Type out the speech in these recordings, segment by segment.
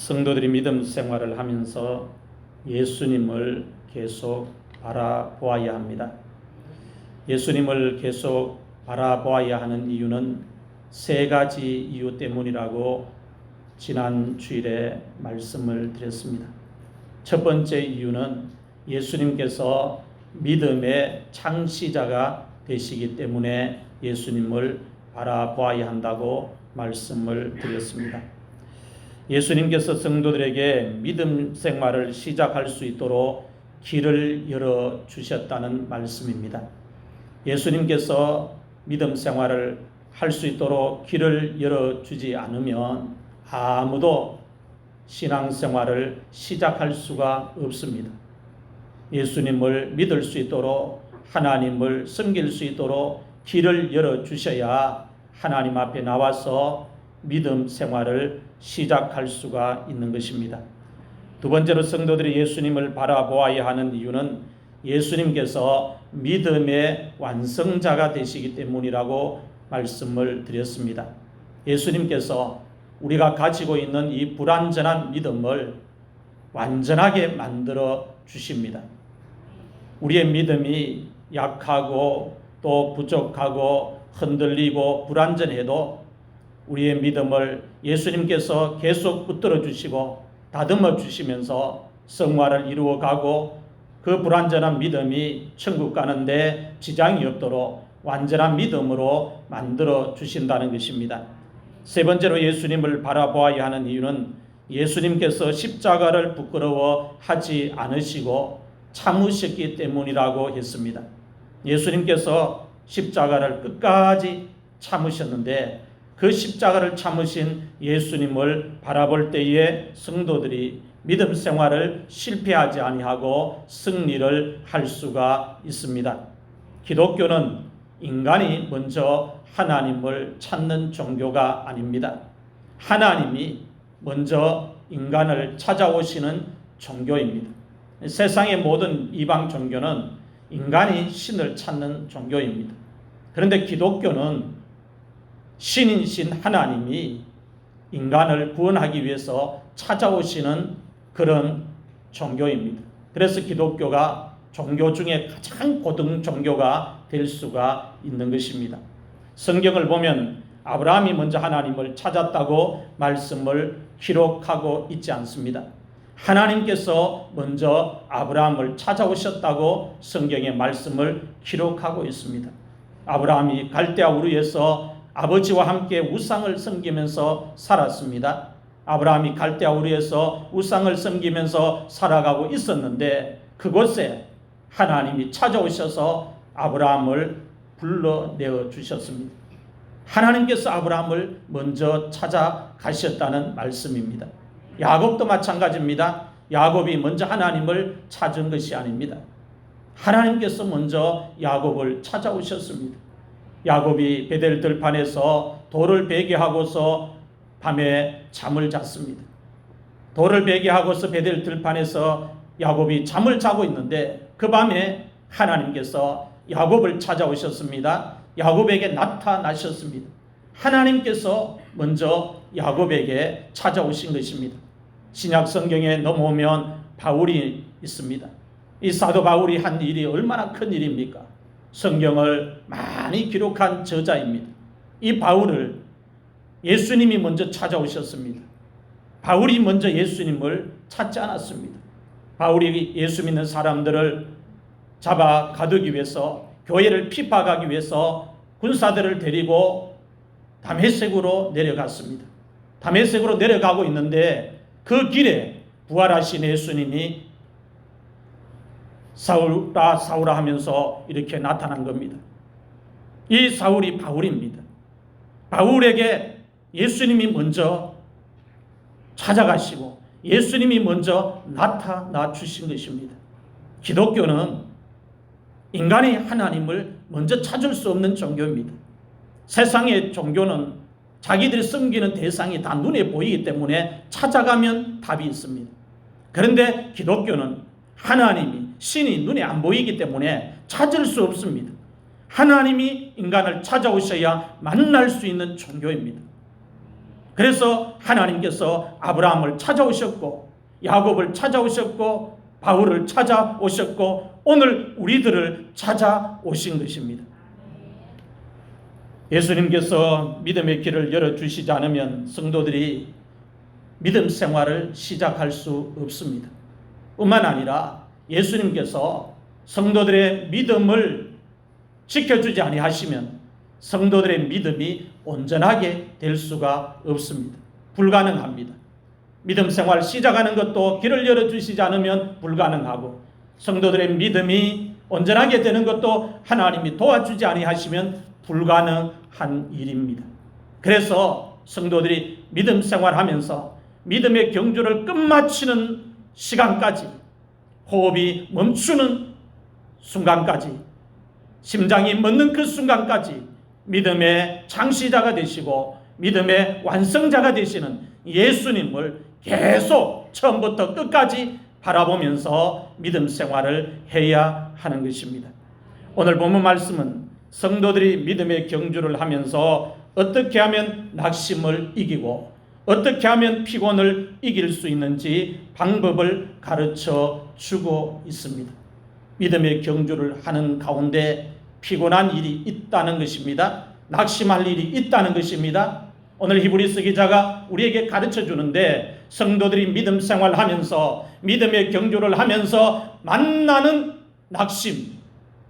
성도들이 믿음 생활을 하면서 예수님을 계속 바라보아야 합니다. 예수님을 계속 바라보아야 하는 이유는 세 가지 이유 때문이라고 지난 주일에 말씀을 드렸습니다. 첫 번째 이유는 예수님께서 믿음의 창시자가 되시기 때문에 예수님을 바라보아야 한다고 말씀을 드렸습니다. 예수님께서 성도들에게 믿음 생활을 시작할 수 있도록 길을 열어주셨다는 말씀입니다. 예수님께서 믿음 생활을 할 수 있도록 길을 열어주지 않으면 아무도 신앙생활을 시작할 수가 없습니다. 예수님을 믿을 수 있도록, 하나님을 섬길 수 있도록 길을 열어주셔야 하나님 앞에 나와서 믿음 생활을 시작할 수가 있는 것입니다. 두 번째로 성도들이 예수님을 바라보아야 하는 이유는 예수님께서 믿음의 완성자가 되시기 때문이라고 말씀을 드렸습니다. 예수님께서 우리가 가지고 있는 이 불완전한 믿음을 완전하게 만들어 주십니다. 우리의 믿음이 약하고 또 부족하고 흔들리고 불완전해도 우리의 믿음을 예수님께서 계속 붙들어 주시고 다듬어 주시면서 성화를 이루어가고 그 불완전한 믿음이 천국 가는데 지장이 없도록 완전한 믿음으로 만들어 주신다는 것입니다. 세 번째로 예수님을 바라보아야 하는 이유는 예수님께서 십자가를 부끄러워하지 않으시고 참으셨기 때문이라고 했습니다. 예수님께서 십자가를 끝까지 참으셨는데 그 십자가를 참으신 예수님을 바라볼 때에 성도들이 믿음 생활을 실패하지 아니하고 승리를 할 수가 있습니다. 기독교는 인간이 먼저 하나님을 찾는 종교가 아닙니다. 하나님이 먼저 인간을 찾아오시는 종교입니다. 세상의 모든 이방 종교는 인간이 신을 찾는 종교입니다. 그런데 기독교는 신이신 하나님이 인간을 구원하기 위해서 찾아오시는 그런 종교입니다. 그래서 기독교가 종교 중에 가장 고등 종교가 될 수가 있는 것입니다. 성경을 보면 아브라함이 먼저 하나님을 찾았다고 말씀을 기록하고 있지 않습니다. 하나님께서 먼저 아브라함을 찾아오셨다고 성경의 말씀을 기록하고 있습니다. 아브라함이 갈대아 우르에서 아버지와 함께 우상을 섬기면서 살았습니다. 아브라함이 갈대아 우르에서 우상을 섬기면서 살아가고 있었는데 그곳에 하나님이 찾아오셔서 아브라함을 불러내어 주셨습니다. 하나님께서 아브라함을 먼저 찾아가셨다는 말씀입니다. 야곱도 마찬가지입니다. 야곱이 먼저 하나님을 찾은 것이 아닙니다. 하나님께서 먼저 야곱을 찾아오셨습니다. 야곱이 베델 들판에서 돌을 베게 하고서 밤에 잠을 잤습니다. 돌을 베게 하고서 베델 들판에서 야곱이 잠을 자고 있는데 그 밤에 하나님께서 야곱을 찾아오셨습니다. 야곱에게 나타나셨습니다. 하나님께서 먼저 야곱에게 찾아오신 것입니다. 신약 성경에 넘어오면 바울이 있습니다. 이 사도 바울이 한 일이 얼마나 큰 일입니까? 성경을 많이 기록한 저자입니다. 이 바울을 예수님이 먼저 찾아오셨습니다. 바울이 먼저 예수님을 찾지 않았습니다. 바울이 예수 믿는 사람들을 잡아 가두기 위해서, 교회를 핍박하기 위해서 군사들을 데리고 다메섹으로 내려갔습니다. 다메섹으로 내려가고 있는데 그 길에 부활하신 예수님이 사울아 사울아 하면서 이렇게 나타난 겁니다. 이 사울이 바울입니다. 바울에게 예수님이 먼저 찾아가시고 예수님이 먼저 나타나 주신 것입니다. 기독교는 인간이 하나님을 먼저 찾을 수 없는 종교입니다. 세상의 종교는 자기들이 섬기는 대상이 다 눈에 보이기 때문에 찾아가면 답이 있습니다. 그런데 기독교는 하나님이, 신이 눈에 안 보이기 때문에 찾을 수 없습니다. 하나님이 인간을 찾아오셔야 만날 수 있는 종교입니다. 그래서 하나님께서 아브라함을 찾아오셨고 야곱을 찾아오셨고 바울을 찾아오셨고 오늘 우리들을 찾아오신 것입니다. 예수님께서 믿음의 길을 열어주시지 않으면 성도들이 믿음 생활을 시작할 수 없습니다. 뿐만 아니라 예수님께서 성도들의 믿음을 지켜주지 아니하시면 성도들의 믿음이 온전하게 될 수가 없습니다. 불가능합니다. 믿음 생활 시작하는 것도 길을 열어주시지 않으면 불가능하고 성도들의 믿음이 온전하게 되는 것도 하나님이 도와주지 아니하시면 불가능한 일입니다. 그래서 성도들이 믿음 생활하면서 믿음의 경주를 끝마치는 시간까지 호흡이 멈추는 순간까지 심장이 멎는 그 순간까지 믿음의 창시자가 되시고 믿음의 완성자가 되시는 예수님을 계속 처음부터 끝까지 바라보면서 믿음 생활을 해야 하는 것입니다. 오늘 본문 말씀은 성도들이 믿음의 경주를 하면서 어떻게 하면 낙심을 이기고 어떻게 하면 피곤을 이길 수 있는지 방법을 가르쳐 주고 있습니다. 믿음의 경주를 하는 가운데 피곤한 일이 있다는 것입니다. 낙심할 일이 있다는 것입니다. 오늘 히브리서 기자가 우리에게 가르쳐 주는데 성도들이 믿음 생활하면서 믿음의 경주를 하면서 만나는 낙심,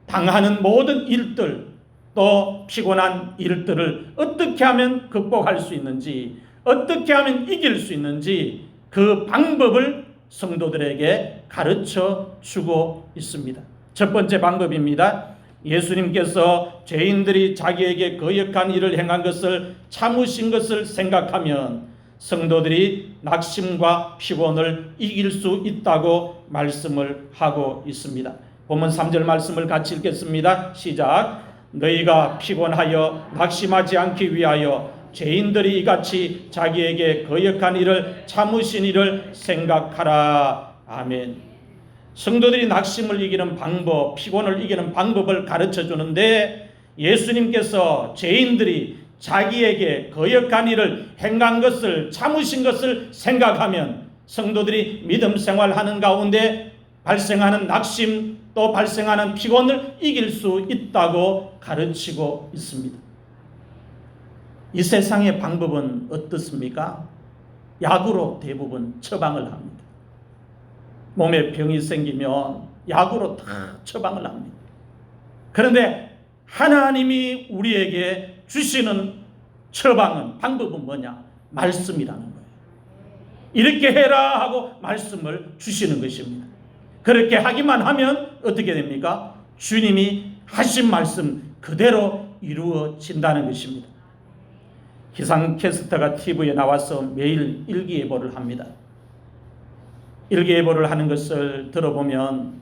당하는 모든 일들, 또 피곤한 일들을 어떻게 하면 극복할 수 있는지, 어떻게 하면 이길 수 있는지 그 방법을 성도들에게 가르쳐 주고 있습니다. 첫 번째 방법입니다. 예수님께서 죄인들이 자기에게 거역한 일을 행한 것을 참으신 것을 생각하면 성도들이 낙심과 피곤을 이길 수 있다고 말씀을 하고 있습니다. 본문 3절 말씀을 같이 읽겠습니다. 시작. 너희가 피곤하여 낙심하지 않기 위하여 죄인들이 이같이 자기에게 거역한 일을 참으신 일을 생각하라. 아멘. 성도들이 낙심을 이기는 방법, 피곤을 이기는 방법을 가르쳐 주는데 예수님께서 죄인들이 자기에게 거역한 일을 행한 것을 참으신 것을 생각하면 성도들이 믿음 생활하는 가운데 발생하는 낙심 또 발생하는 피곤을 이길 수 있다고 가르치고 있습니다. 이 세상의 방법은 어떻습니까? 약으로 대부분 처방을 합니다. 몸에 병이 생기면 약으로 다 처방을 합니다. 그런데 하나님이 우리에게 주시는 처방은 방법은 뭐냐? 말씀이라는 거예요. 이렇게 해라 하고 말씀을 주시는 것입니다. 그렇게 하기만 하면 어떻게 됩니까? 주님이 하신 말씀 그대로 이루어진다는 것입니다. 기상캐스터가 TV에 나와서 매일 일기예보를 합니다. 일기예보를 하는 것을 들어보면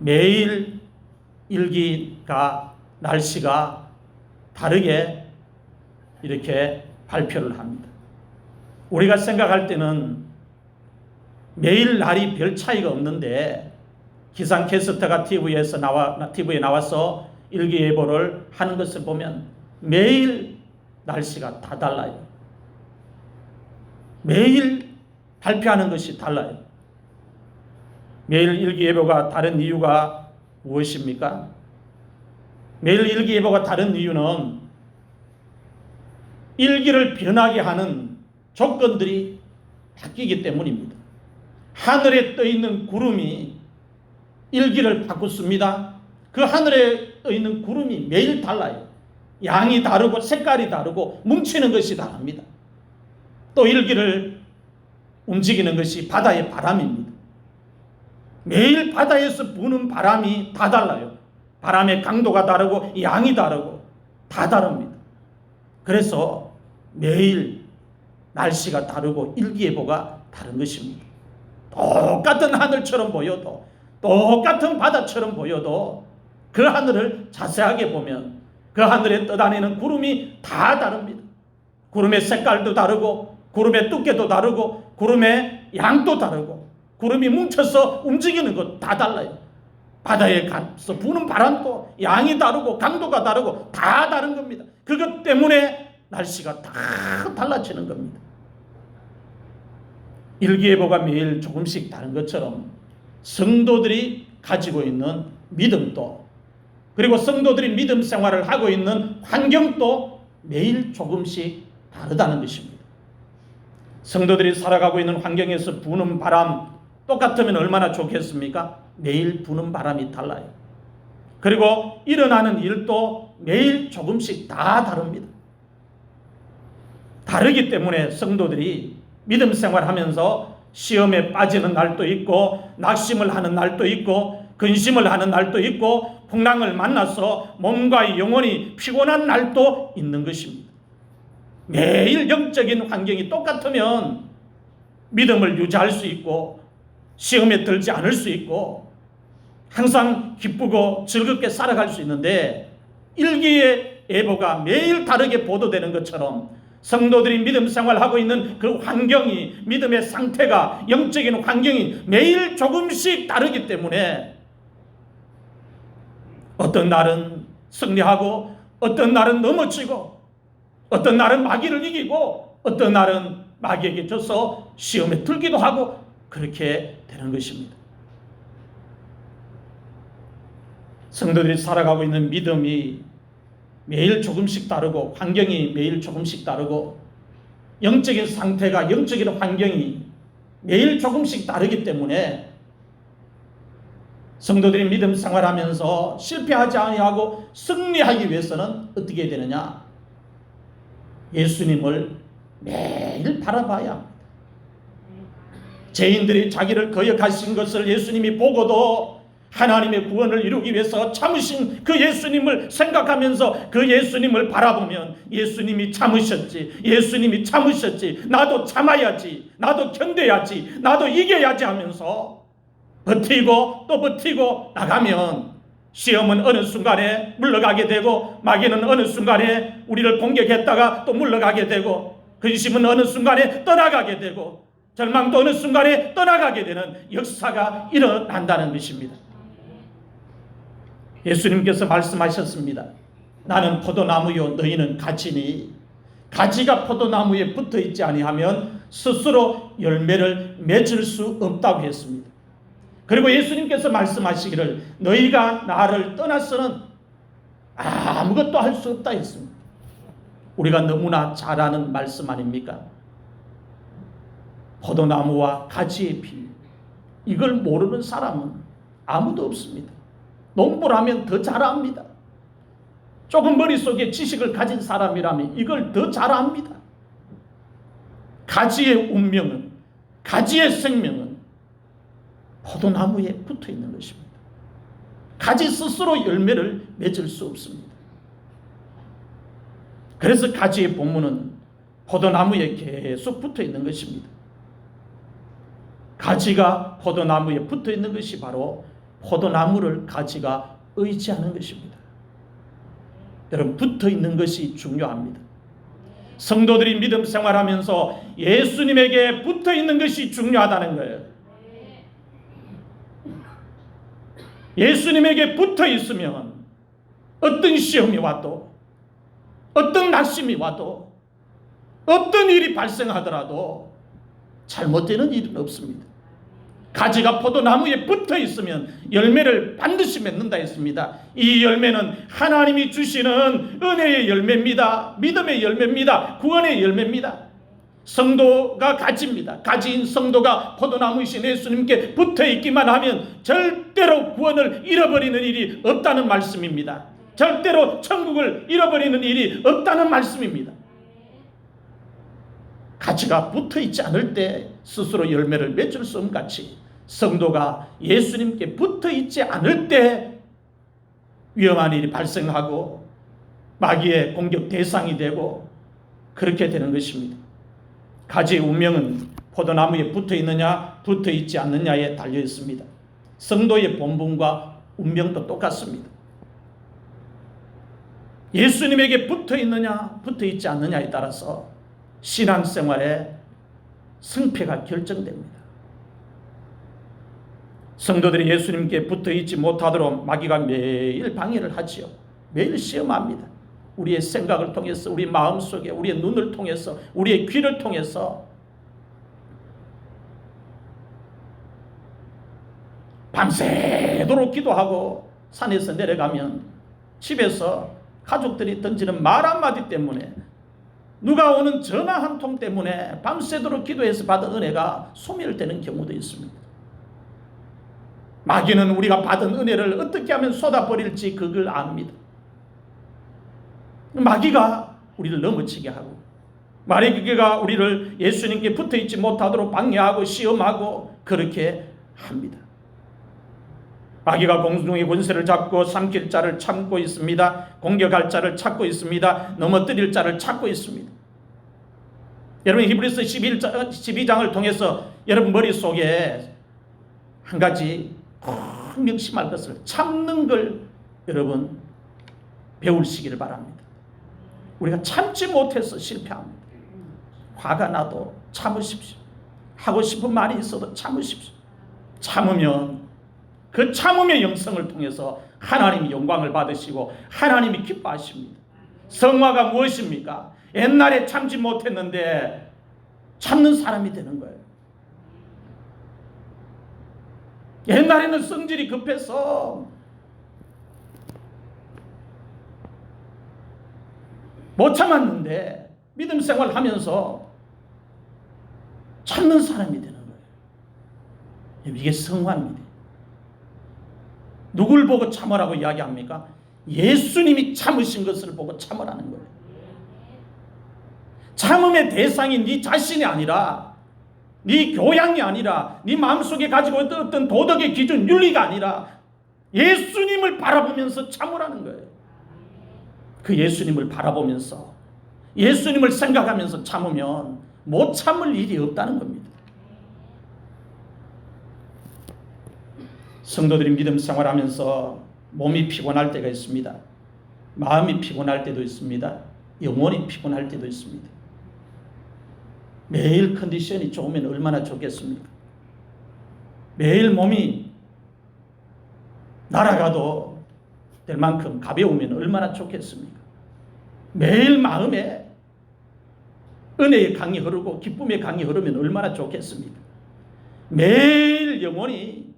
매일 일기가 날씨가 다르게 이렇게 발표를 합니다. 우리가 생각할 때는 매일 날이 별 차이가 없는데 기상캐스터가 TV에 나와서 일기예보를 하는 것을 보면 매일 날씨가 다 달라요. 매일 발표하는 것이 달라요. 매일 일기예보가 다른 이유가 무엇입니까? 매일 일기예보가 다른 이유는 일기를 변하게 하는 조건들이 바뀌기 때문입니다. 하늘에 떠 있는 구름이 일기를 바꿨습니다. 그 하늘에 떠 있는 구름이 매일 달라요. 양이 다르고 색깔이 다르고 뭉치는 것이 다릅니다. 또 일기를 움직이는 것이 바다의 바람입니다. 매일 바다에서 부는 바람이 다 달라요. 바람의 강도가 다르고 양이 다르고 다 다릅니다. 그래서 매일 날씨가 다르고 일기예보가 다른 것입니다. 똑같은 하늘처럼 보여도 똑같은 바다처럼 보여도 그 하늘을 자세하게 보면 그 하늘에 떠다니는 구름이 다 다릅니다. 구름의 색깔도 다르고 구름의 두께도 다르고 구름의 양도 다르고 구름이 뭉쳐서 움직이는 것 다 달라요. 바다에 가서 부는 바람도 양이 다르고 강도가 다르고 다 다른 겁니다. 그것 때문에 날씨가 다 달라지는 겁니다. 일기예보가 매일 조금씩 다른 것처럼 성도들이 가지고 있는 믿음도, 그리고 성도들이 믿음 생활을 하고 있는 환경도 매일 조금씩 다르다는 것입니다. 성도들이 살아가고 있는 환경에서 부는 바람 똑같으면 얼마나 좋겠습니까? 매일 부는 바람이 달라요. 그리고 일어나는 일도 매일 조금씩 다 다릅니다. 다르기 때문에 성도들이 믿음 생활하면서 시험에 빠지는 날도 있고, 낙심을 하는 날도 있고, 근심을 하는 날도 있고, 풍랑을 만나서 몸과 영혼이 피곤한 날도 있는 것입니다. 매일 영적인 환경이 똑같으면 믿음을 유지할 수 있고, 시험에 들지 않을 수 있고, 항상 기쁘고 즐겁게 살아갈 수 있는데, 일기의 예보가 매일 다르게 보도되는 것처럼 성도들이 믿음 생활하고 있는 그 환경이, 믿음의 상태가, 영적인 환경이 매일 조금씩 다르기 때문에 어떤 날은 승리하고, 어떤 날은 넘어지고, 어떤 날은 마귀를 이기고, 어떤 날은 마귀에게 져서 시험에 들기도 하고, 그렇게 되는 것입니다. 성도들이 살아가고 있는 믿음이 매일 조금씩 다르고, 환경이 매일 조금씩 다르고, 영적인 상태가, 영적인 환경이 매일 조금씩 다르기 때문에 성도들이 믿음 생활하면서 실패하지 아니하고 승리하기 위해서는 어떻게 해야 되느냐? 예수님을 매일 바라봐야 합니다. 죄인들이 자기를 거역하신 것을 예수님이 보고도 하나님의 구원을 이루기 위해서 참으신 그 예수님을 생각하면서 그 예수님을 바라보면, 예수님이 참으셨지, 예수님이 참으셨지, 나도 참아야지, 나도 견뎌야지, 나도 이겨야지 하면서 버티고 또 버티고 나가면 시험은 어느 순간에 물러가게 되고, 마귀는 어느 순간에 우리를 공격했다가 또 물러가게 되고, 근심은 어느 순간에 떠나가게 되고, 절망도 어느 순간에 떠나가게 되는 역사가 일어난다는 것입니다. 예수님께서 말씀하셨습니다. 나는 포도나무요 너희는 가지니, 가지가 포도나무에 붙어 있지 아니하면 스스로 열매를 맺을 수 없다고 했습니다. 그리고 예수님께서 말씀하시기를 너희가 나를 떠나서는 아무것도 할 수 없다 했습니다. 우리가 너무나 잘 아는 말씀 아닙니까? 포도나무와 가지의 비유. 이걸 모르는 사람은 아무도 없습니다. 농부를 하면 더 잘 압니다. 조금 머릿속에 지식을 가진 사람이라면 이걸 더 잘 압니다. 가지의 운명은, 가지의 생명은 포도나무에 붙어 있는 것입니다. 가지 스스로 열매를 맺을 수 없습니다. 그래서 가지의 본문은 포도나무에 계속 붙어 있는 것입니다. 가지가 포도나무에 붙어 있는 것이 바로 포도나무를 가지가 의지하는 것입니다. 여러분, 붙어 있는 것이 중요합니다. 성도들이 믿음 생활하면서 예수님에게 붙어 있는 것이 중요하다는 거예요. 예수님에게 붙어 있으면 어떤 시험이 와도, 어떤 낙심이 와도, 어떤 일이 발생하더라도 잘못되는 일은 없습니다. 가지가 포도나무에 붙어 있으면 열매를 반드시 맺는다 했습니다. 이 열매는 하나님이 주시는 은혜의 열매입니다. 믿음의 열매입니다. 구원의 열매입니다. 성도가 가지입니다. 가지인 성도가 포도나무이신 예수님께 붙어 있기만 하면 절대로 구원을 잃어버리는 일이 없다는 말씀입니다. 절대로 천국을 잃어버리는 일이 없다는 말씀입니다. 가지가 붙어 있지 않을 때 스스로 열매를 맺을 수 없는 같이, 성도가 예수님께 붙어 있지 않을 때 위험한 일이 발생하고 마귀의 공격 대상이 되고 그렇게 되는 것입니다. 가지의 운명은 포도나무에 붙어 있느냐 붙어 있지 않느냐에 달려 있습니다. 성도의 본분과 운명도 똑같습니다. 예수님에게 붙어 있느냐 붙어 있지 않느냐에 따라서 신앙생활의 승패가 결정됩니다. 성도들이 예수님께 붙어 있지 못하도록 마귀가 매일 방해를 하지요. 매일 시험합니다. 우리의 생각을 통해서, 우리 마음속에, 우리의 눈을 통해서, 우리의 귀를 통해서 밤새도록 기도하고 산에서 내려가면 집에서 가족들이 던지는 말 한마디 때문에, 누가 오는 전화 한 통 때문에 밤새도록 기도해서 받은 은혜가 소멸되는 경우도 있습니다. 마귀는 우리가 받은 은혜를 어떻게 하면 쏟아버릴지 그걸 압니다. 마귀가 우리를 넘어지게 하고, 마귀가 우리를 예수님께 붙어있지 못하도록 방해하고 시험하고 그렇게 합니다. 마귀가 공중의 권세를 잡고 삼킬 자를 참고 있습니다. 공격할 자를 찾고 있습니다. 넘어뜨릴 자를 찾고 있습니다. 여러분, 히브리서 12장을 통해서 여러분 머릿속에 한 가지 꼭 명심할 것을, 참는 걸 여러분 배우시기를 바랍니다. 우리가 참지 못해서 실패합니다. 화가 나도 참으십시오. 하고 싶은 말이 있어도 참으십시오. 참으면, 그 참음의 영성을 통해서 하나님이 영광을 받으시고 하나님이 기뻐하십니다. 성화가 무엇입니까? 옛날에 참지 못했는데 참는 사람이 되는 거예요. 옛날에는 성질이 급해서 못 참았는데 믿음 생활하면서 참는 사람이 되는 거예요. 이게 성화입니다. 누굴 보고 참으라고 이야기합니까? 예수님이 참으신 것을 보고 참으라는 거예요. 참음의 대상이 네 자신이 아니라, 네 교양이 아니라, 네 마음속에 가지고 있던 어떤 도덕의 기준, 윤리가 아니라 예수님을 바라보면서 참으라는 거예요. 그 예수님을 바라보면서, 예수님을 생각하면서 참으면 못 참을 일이 없다는 겁니다. 성도들이 믿음 생활하면서 몸이 피곤할 때가 있습니다. 마음이 피곤할 때도 있습니다. 영혼이 피곤할 때도 있습니다. 매일 컨디션이 좋으면 얼마나 좋겠습니까? 매일 몸이 날아가도 될 만큼 가벼우면 얼마나 좋겠습니까? 매일 마음에 은혜의 강이 흐르고 기쁨의 강이 흐르면 얼마나 좋겠습니까? 매일 영혼이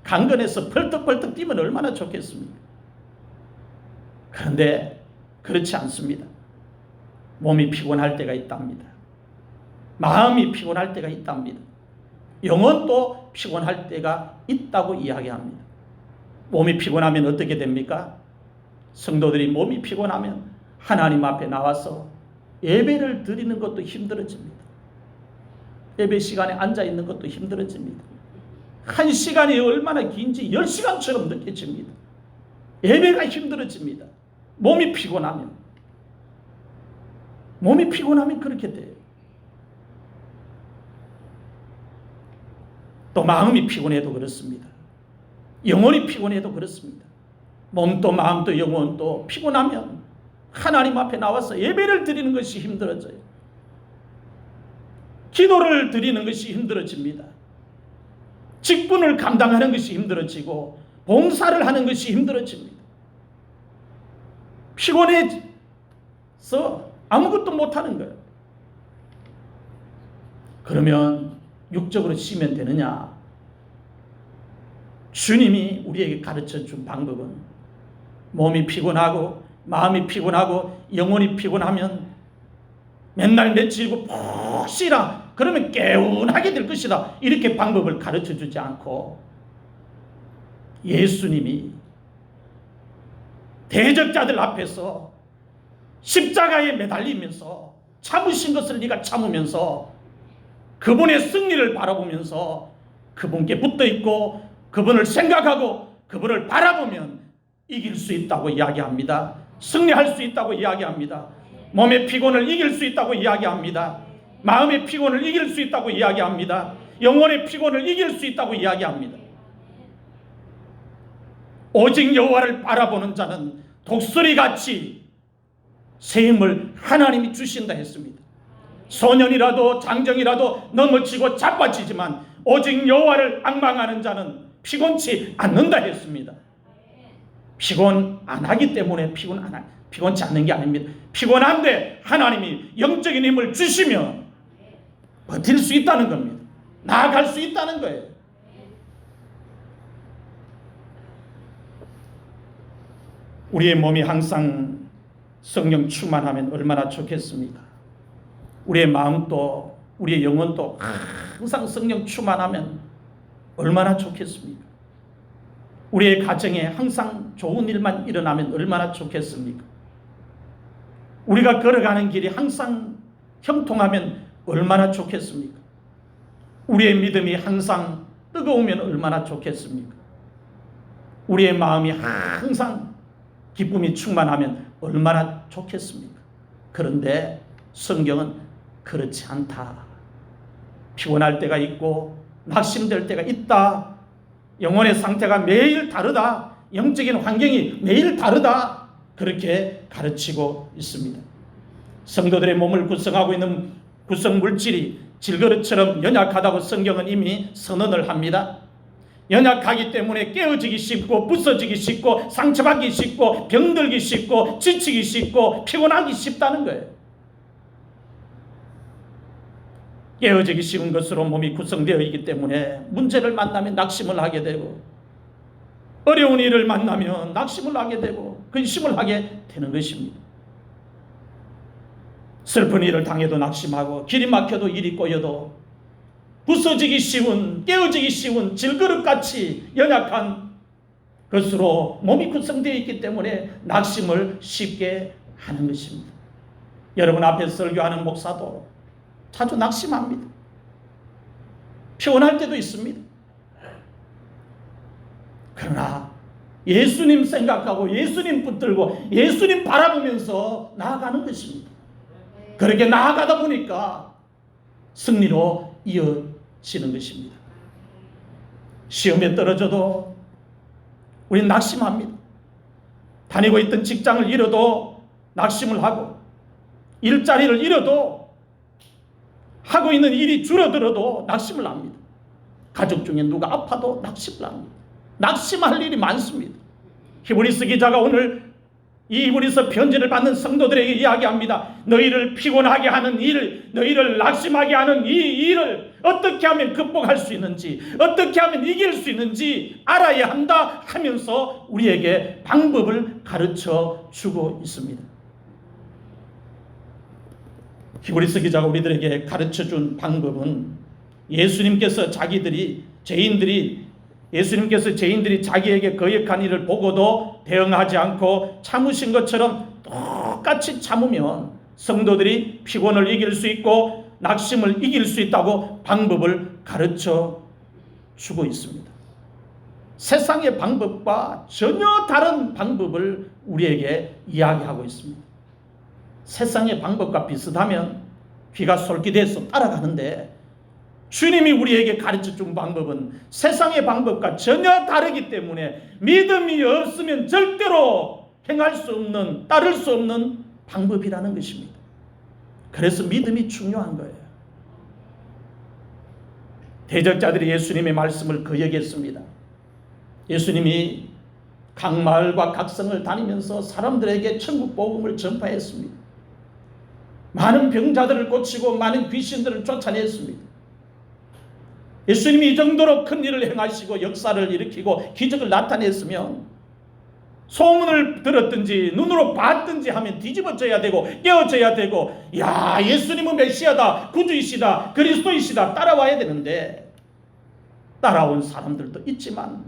강건해서 펄떡펄떡 뛰면 얼마나 좋겠습니까? 그런데 그렇지 않습니다. 몸이 피곤할 때가 있답니다. 마음이 피곤할 때가 있답니다. 영혼도 피곤할 때가 있다고 이야기합니다. 몸이 피곤하면 어떻게 됩니까? 성도들이 몸이 피곤하면 하나님 앞에 나와서 예배를 드리는 것도 힘들어집니다. 예배 시간에 앉아있는 것도 힘들어집니다. 1시간이 얼마나 긴지 10시간처럼 느껴집니다. 예배가 힘들어집니다. 몸이 피곤하면 그렇게 돼요. 또 마음이 피곤해도 그렇습니다. 영혼이 피곤해도 그렇습니다. 몸도 마음도 영혼도 피곤하면 하나님 앞에 나와서 예배를 드리는 것이 힘들어져요. 기도를 드리는 것이 힘들어집니다. 직분을 감당하는 것이 힘들어지고 봉사를 하는 것이 힘들어집니다. 피곤해서 아무것도 못하는 거예요. 그러면 육적으로 쉬면 되느냐? 주님이 우리에게 가르쳐 준 방법은, 몸이 피곤하고 마음이 피곤하고 영혼이 피곤하면 맨날 며칠고 푹 쉬라, 그러면 개운하게 될 것이다, 이렇게 방법을 가르쳐 주지 않고, 예수님이 대적자들 앞에서 십자가에 매달리면서 참으신 것을 네가 참으면서 그분의 승리를 바라보면서 그분께 붙어있고 그분을 생각하고 그분을 바라보면 이길 수 있다고 이야기합니다. 승리할 수 있다고 이야기합니다. 몸의 피곤을 이길 수 있다고 이야기합니다. 마음의 피곤을 이길 수 있다고 이야기합니다. 영혼의 피곤을 이길 수 있다고 이야기합니다. 오직 여호와를 바라보는 자는 독수리같이 새 힘을 하나님이 주신다 했습니다. 소년이라도 장정이라도 넘어지고 자빠지지만 오직 여호와를 앙망하는 자는 피곤치 않는다 했습니다. 피곤 안 하기 때문에 피곤치 않는 게 아닙니다. 피곤한데 하나님이 영적인 힘을 주시면 버틸 수 있다는 겁니다. 나아갈 수 있다는 거예요. 우리의 몸이 항상 성령 충만하면 얼마나 좋겠습니까? 우리의 마음도 우리의 영혼도 항상 성령 충만하면 얼마나 좋겠습니까? 우리의 가정에 항상 좋은 일만 일어나면 얼마나 좋겠습니까? 우리가 걸어가는 길이 항상 형통하면 얼마나 좋겠습니까? 우리의 믿음이 항상 뜨거우면 얼마나 좋겠습니까? 우리의 마음이 항상 기쁨이 충만하면 얼마나 좋겠습니까? 그런데 성경은 그렇지 않다. 피곤할 때가 있고 낙심될 때가 있다. 영혼의 상태가 매일 다르다. 영적인 환경이 매일 다르다. 그렇게 가르치고 있습니다. 성도들의 몸을 구성하고 있는 구성 물질이 질그릇처럼 연약하다고 성경은 이미 선언을 합니다. 연약하기 때문에 깨어지기 쉽고 부서지기 쉽고 상처받기 쉽고 병들기 쉽고 지치기 쉽고 피곤하기 쉽다는 거예요. 깨어지기 쉬운 것으로 몸이 구성되어 있기 때문에 문제를 만나면 낙심을 하게 되고 어려운 일을 만나면 낙심을 하게 되고 근심을 하게 되는 것입니다. 슬픈 일을 당해도 낙심하고 길이 막혀도 일이 꼬여도 부서지기 쉬운 깨어지기 쉬운 질그릇같이 연약한 것으로 몸이 구성되어 있기 때문에 낙심을 쉽게 하는 것입니다. 여러분 앞에 설교하는 목사도 자주 낙심합니다. 피곤할 때도 있습니다. 그러나 예수님 생각하고 예수님 붙들고 예수님 바라보면서 나아가는 것입니다. 그렇게 나아가다 보니까 승리로 이어지는 것입니다. 시험에 떨어져도 우리는 낙심합니다. 다니고 있던 직장을 잃어도 낙심을 하고 일자리를 잃어도 하고 있는 일이 줄어들어도 낙심을 합니다. 가족 중에 누가 아파도 낙심을 합니다. 낙심할 일이 많습니다. 히브리서 기자가 오늘 이 히브리서 편지를 받는 성도들에게 이야기합니다. 너희를 피곤하게 하는 일, 너희를 낙심하게 하는 이 일을 어떻게 하면 극복할 수 있는지, 어떻게 하면 이길 수 있는지 알아야 한다 하면서 우리에게 방법을 가르쳐 주고 있습니다. 히브리서 기자가 우리들에게 가르쳐준 방법은 예수님께서 죄인들이 자기에게 거역한 일을 보고도 대응하지 않고 참으신 것처럼 똑같이 참으면 성도들이 피곤을 이길 수 있고 낙심을 이길 수 있다고 방법을 가르쳐 주고 있습니다. 세상의 방법과 전혀 다른 방법을 우리에게 이야기하고 있습니다. 세상의 방법과 비슷하면 귀가 솔깃해서 따라가는데 주님이 우리에게 가르쳐준 방법은 세상의 방법과 전혀 다르기 때문에 믿음이 없으면 절대로 행할 수 없는, 따를 수 없는 방법이라는 것입니다. 그래서 믿음이 중요한 거예요. 대적자들이 예수님의 말씀을 거역했습니다. 예수님이 각 마을과 각 성을 다니면서 사람들에게 천국 복음을 전파했습니다. 많은 병자들을 고치고 많은 귀신들을 쫓아냈습니다. 예수님이 이 정도로 큰 일을 행하시고 역사를 일으키고 기적을 나타냈으면 소문을 들었든지 눈으로 봤든지 하면 뒤집어져야 되고 깨어져야 되고 야 예수님은 메시아다, 구주이시다, 그리스도이시다 따라와야 되는데 따라온 사람들도 있지만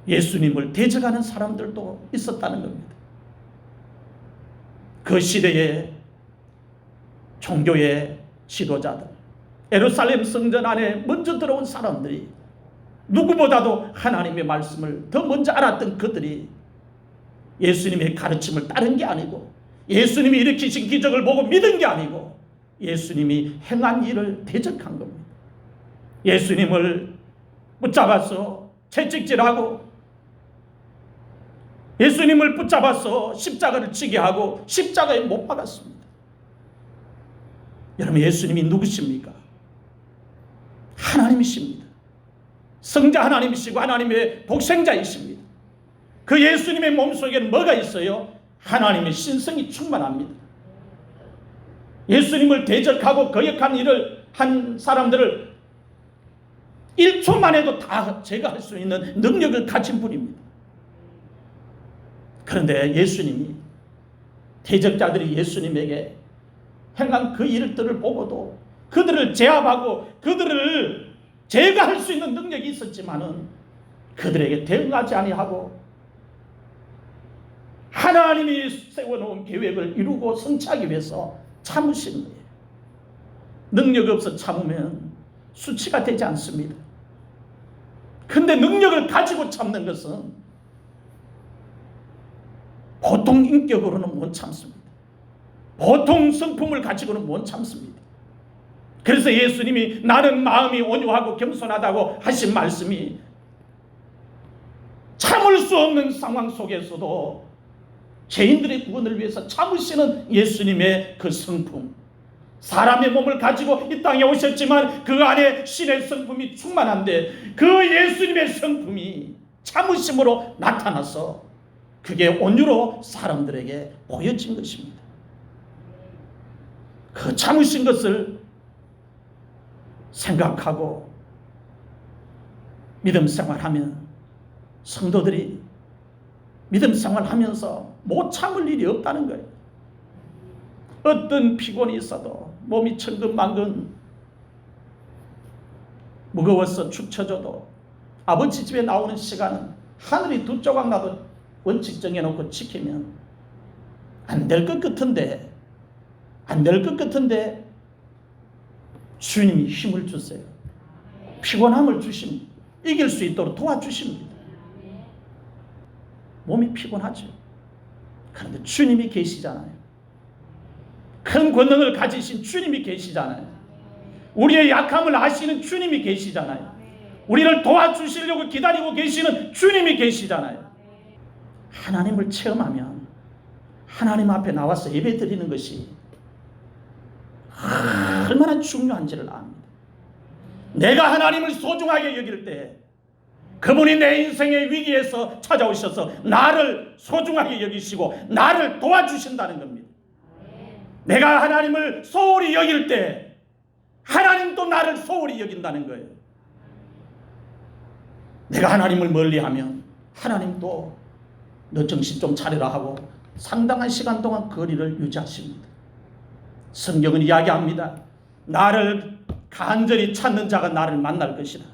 예수님을 대적하는 사람들도 있었다는 겁니다. 그 시대에 종교의 지도자들, 예루살렘 성전 안에 먼저 들어온 사람들이 누구보다도 하나님의 말씀을 더 먼저 알았던 그들이 예수님의 가르침을 따른 게 아니고 예수님이 일으키신 기적을 보고 믿은 게 아니고 예수님이 행한 일을 대적한 겁니다. 예수님을 붙잡아서 채찍질하고 예수님을 붙잡아서 십자가를 지게 하고 십자가에 못 박았습니다. 여러분 예수님이 누구십니까? 하나님이십니다. 성자 하나님이시고 하나님의 독생자이십니다. 그 예수님의 몸속에는 뭐가 있어요? 하나님의 신성이 충만합니다. 예수님을 대적하고 거역한 일을 한 사람들을 1초만 해도 다 제거할 수 있는 능력을 가진 분입니다. 그런데 예수님이, 대적자들이 예수님에게 행한 그 일들을 보고도 그들을 제압하고 그들을 제거할 수 있는 능력이 있었지만은 그들에게 대응하지 아니하고 하나님이 세워놓은 계획을 이루고 성취하기 위해서 참으신 거예요. 능력이 없어 참으면 수치가 되지 않습니다. 근데 능력을 가지고 참는 것은 보통 인격으로는 못 참습니다. 보통 성품을 가지고는 못 참습니다. 그래서 예수님이 나는 마음이 온유하고 겸손하다고 하신 말씀이 참을 수 없는 상황 속에서도 죄인들의 구원을 위해서 참으시는 예수님의 그 성품, 사람의 몸을 가지고 이 땅에 오셨지만 그 안에 신의 성품이 충만한데 그 예수님의 성품이 참으심으로 나타나서 그게 온유로 사람들에게 보여진 것입니다. 그 참으신 것을 생각하고 믿음 생활하면 성도들이 믿음 생활하면서 못 참을 일이 없다는 거예요. 어떤 피곤이 있어도 몸이 천근만근 무거워서 축 처져도 아버지 집에 나오는 시간은 하늘이 두 조각 나도 원칙 정해놓고 지키면 안 될 것 같은데 주님이 힘을 주세요. 피곤함을 주십니다. 이길 수 있도록 도와주십니다. 몸이 피곤하죠. 그런데 주님이 계시잖아요. 큰 권능을 가지신 주님이 계시잖아요. 우리의 약함을 아시는 주님이 계시잖아요. 우리를 도와주시려고 기다리고 계시는 주님이 계시잖아요. 하나님을 체험하면 하나님 앞에 나와서 예배 드리는 것이 얼마나 중요한지를 압니다. 내가 하나님을 소중하게 여길 때 그분이 내 인생의 위기에서 찾아오셔서 나를 소중하게 여기시고 나를 도와주신다는 겁니다. 내가 하나님을 소홀히 여길 때 하나님도 나를 소홀히 여긴다는 거예요. 내가 하나님을 멀리하면 하나님도 너 정신 좀 차리라 하고 상당한 시간 동안 거리를 유지하십니다. 성경은 이야기합니다. 나를 간절히 찾는 자가 나를 만날 것이다.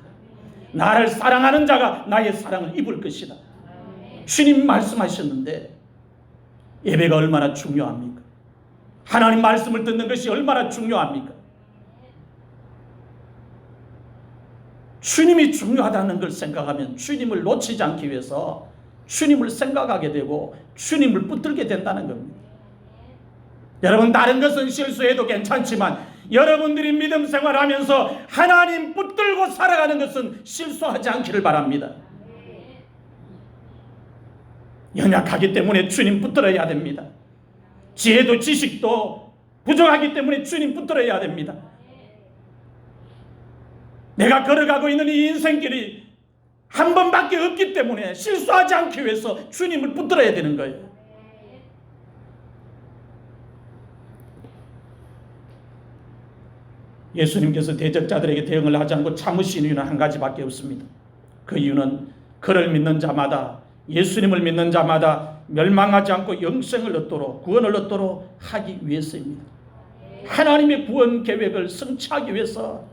나를 사랑하는 자가 나의 사랑을 입을 것이다. 주님 말씀하셨는데 예배가 얼마나 중요합니까? 하나님 말씀을 듣는 것이 얼마나 중요합니까? 주님이 중요하다는 걸 생각하면 주님을 놓치지 않기 위해서 주님을 생각하게 되고 주님을 붙들게 된다는 겁니다. 여러분, 다른 것은 실수해도 괜찮지만 여러분들이 믿음 생활하면서 하나님 붙들고 살아가는 것은 실수하지 않기를 바랍니다. 연약하기 때문에 주님 붙들어야 됩니다. 지혜도 지식도 부족하기 때문에 주님 붙들어야 됩니다. 내가 걸어가고 있는 이 인생길이 한 번밖에 없기 때문에 실수하지 않기 위해서 주님을 붙들어야 되는 거예요. 예수님께서 대적자들에게 대응을 하지 않고 참으신 이유는 한 가지밖에 없습니다. 그 이유는 그를 믿는 자마다, 예수님을 믿는 자마다 멸망하지 않고 영생을 얻도록, 구원을 얻도록 하기 위해서입니다. 하나님의 구원 계획을 성취하기 위해서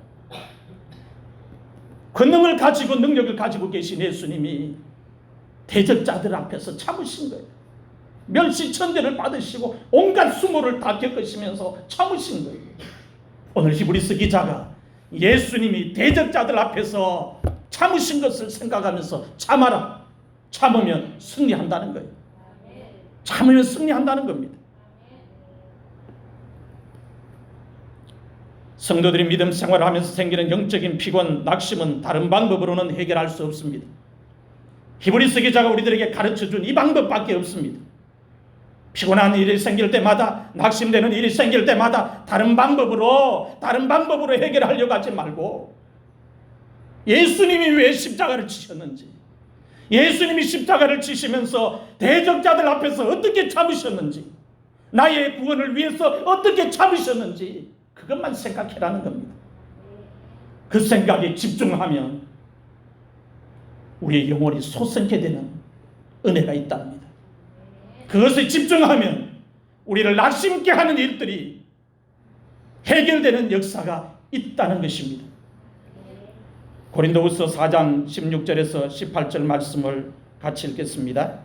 권능을 가지고 능력을 가지고 계신 예수님이 대적자들 앞에서 참으신 거예요. 멸시천대를 받으시고 온갖 수모를 다 겪으시면서 참으신 거예요. 오늘 히브리서 기자가 예수님이 대적자들 앞에서 참으신 것을 생각하면서 참아라. 참으면 승리한다는 거예요. 참으면 승리한다는 겁니다. 성도들이 믿음 생활을 하면서 생기는 영적인 피곤, 낙심은 다른 방법으로는 해결할 수 없습니다. 히브리서 기자가 우리들에게 가르쳐준 이 방법밖에 없습니다. 피곤한 일이 생길 때마다, 낙심되는 일이 생길 때마다 다른 방법으로 해결하려고 하지 말고 예수님이 왜 십자가를 지셨는지, 예수님이 십자가를 지시면서 대적자들 앞에서 어떻게 참으셨는지, 나의 구원을 위해서 어떻게 참으셨는지 그것만 생각해라는 겁니다. 그 생각에 집중하면 우리의 영혼이 솟게 되는 은혜가 있답니다. 그것에 집중하면 우리를 낙심케 하는 일들이 해결되는 역사가 있다는 것입니다. 고린도후서 4장 16절에서 18절 말씀을 같이 읽겠습니다.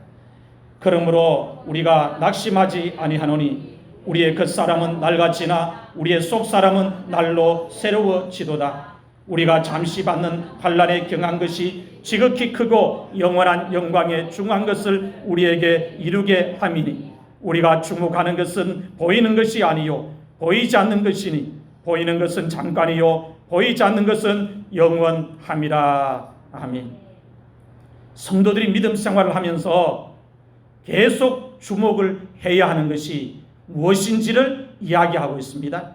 그러므로 우리가 낙심하지 아니하노니 우리의 겉사람은 낡아지나 우리의 속사람은 날로 새로워지도다. 우리가 잠시 받는 환난에 경한 것이 지극히 크고 영원한 영광에 중한 것을 우리에게 이루게 함이니 우리가 주목하는 것은 보이는 것이 아니요 보이지 않는 것이니 보이는 것은 잠깐이요 보이지 않는 것은 영원함이라. 아멘. 성도들이 믿음 생활을 하면서 계속 주목을 해야 하는 것이 무엇인지를 이야기하고 있습니다.